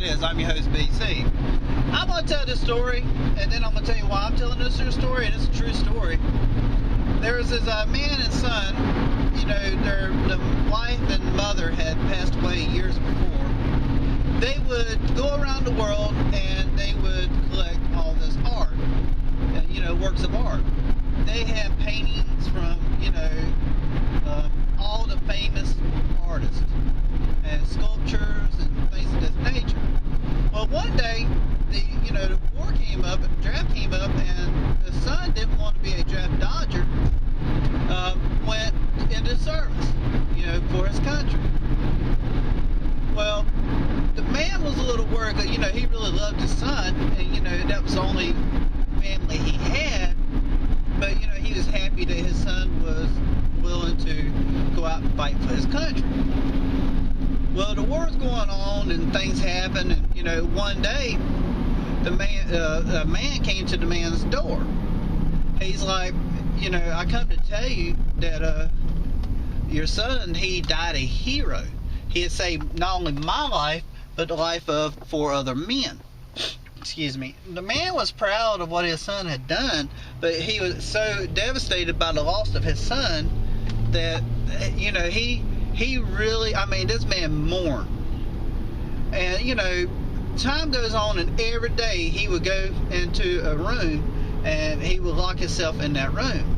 it is. I'm your host, BC. I'm going to tell this story, and then I'm going to tell you why I'm telling this story, and it's a true story. There was this man and son, the wife and mother had passed away years before. They would go around the world, and they would collect all this art, works of art. They have paintings from, all the famous artists, and sculptures and things of this nature. Well, one day, the war came up, the draft came up, and the son didn't want to be a draft dodger. Went into service, for his country. Well, the man was a little worried, because, he really loved his son, and, that was the only family he had. But, he was happy that his son was willing to go out and fight for his country. Well, the war's going on, and things happen, and, one day, a man came to the man's door. He's like, I come to tell you that your son, he died a hero. He had saved not only my life, but the life of 4 other men. Excuse me. The man was proud of what his son had done, but he was so devastated by the loss of his son that, he really, this man mourned. And, time goes on, and every day he would go into a room and he would lock himself in that room.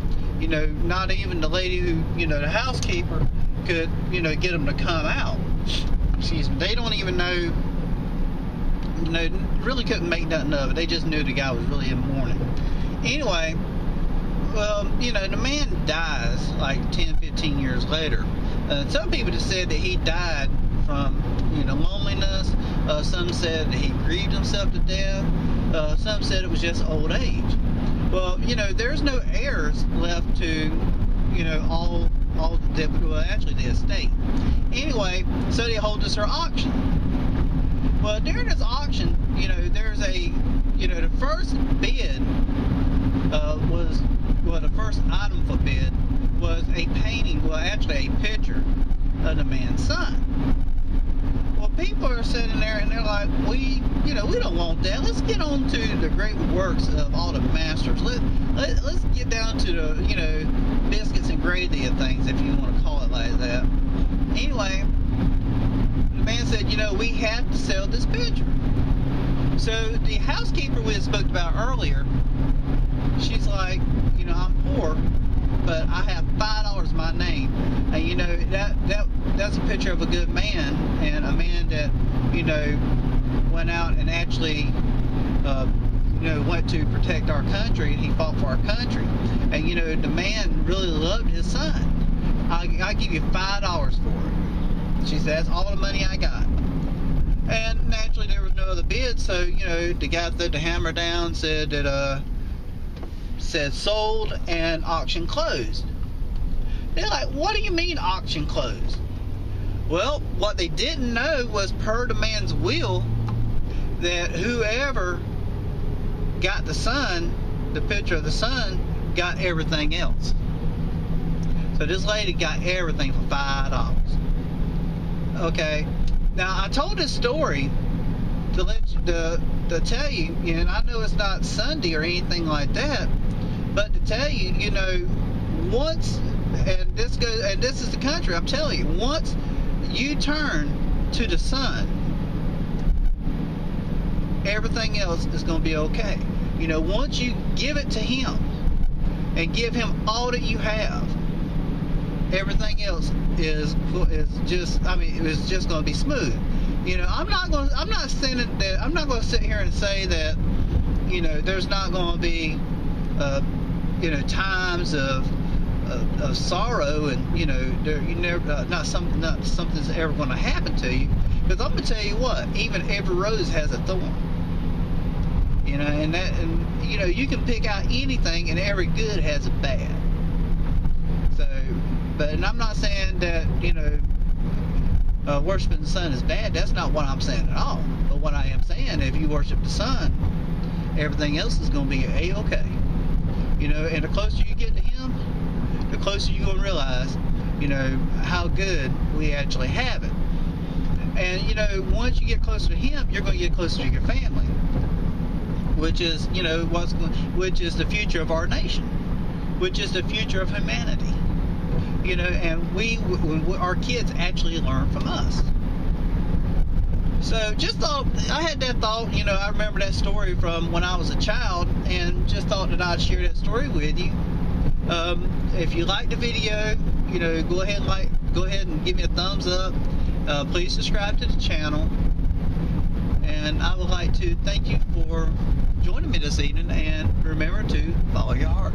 Not even the lady who, the housekeeper could, get him to come out. Excuse me. They don't even know, really couldn't make nothing of it. They just knew the guy was really in mourning. Anyway, well, the man dies like 10, 15 years later. Some people have said that he died from, loneliness. Some said that he grieved himself to death. Some said it was just old age. Well, there's no heirs left to, all the estate. Anyway, so they hold this auction. Well, during this auction, there's a, the first bid the first item for bid was a painting, actually a picture of the man's son. Well, people are sitting there and they're like, we don't want that. Let's get on to the great works of all the masters. Let's get down to the, biscuits and gravy of things, if you want to call it like that. Anyway, the man said, we have to sell this picture. So the housekeeper we had spoke about earlier, she's like, I'm poor, but I have $5 my name. And that's a picture of a good man, and a man that, went out and actually, went to protect our country, and he fought for our country. And, the man really loved his son. I'll give you $5 for it. She said, that's all the money I got. And naturally, there was no other bid, so, the guy threw the hammer down, said that, said sold, and auction closed. They're like, what do you mean auction closed? Well, what they didn't know was, per the man's will, that whoever got the son, the picture of the son, got everything else. So this lady got everything for $5. Okay. Now, I told this story to tell you, and I know it's not Sunday or anything like that, but to tell you, once, and this is the country, I'm telling you, once you turn to the Son, everything else is going to be okay. Once you give it to Him and give Him all that you have, everything else is just, it's just going to be smooth. I'm not going to sit here and say that, there's not going to be, times of sorrow, and not something's ever going to happen to you. Because I'm going to tell you what, even every rose has a thorn. And you can pick out anything, and every good has a bad. So, and I'm not saying that worshiping the sun is bad. That's not what I'm saying at all. But what I am saying, if you worship the sun, everything else is going to be A-okay. And the closer you get to Him, the closer you're going to realize, how good we actually have it. And, you know, once you get closer to him, you're going to get closer to your family, which is, you know, which is the future of our nation, which is the future of humanity. You know, and our kids actually learn from us. So just thought, I had that thought, you know, I remember that story from when I was a child, and just thought that I'd share that story with you. If you like the video, you know, go ahead and give me a thumbs up. Please subscribe to the channel. And I would like to thank you for joining me this evening, and remember to follow your heart.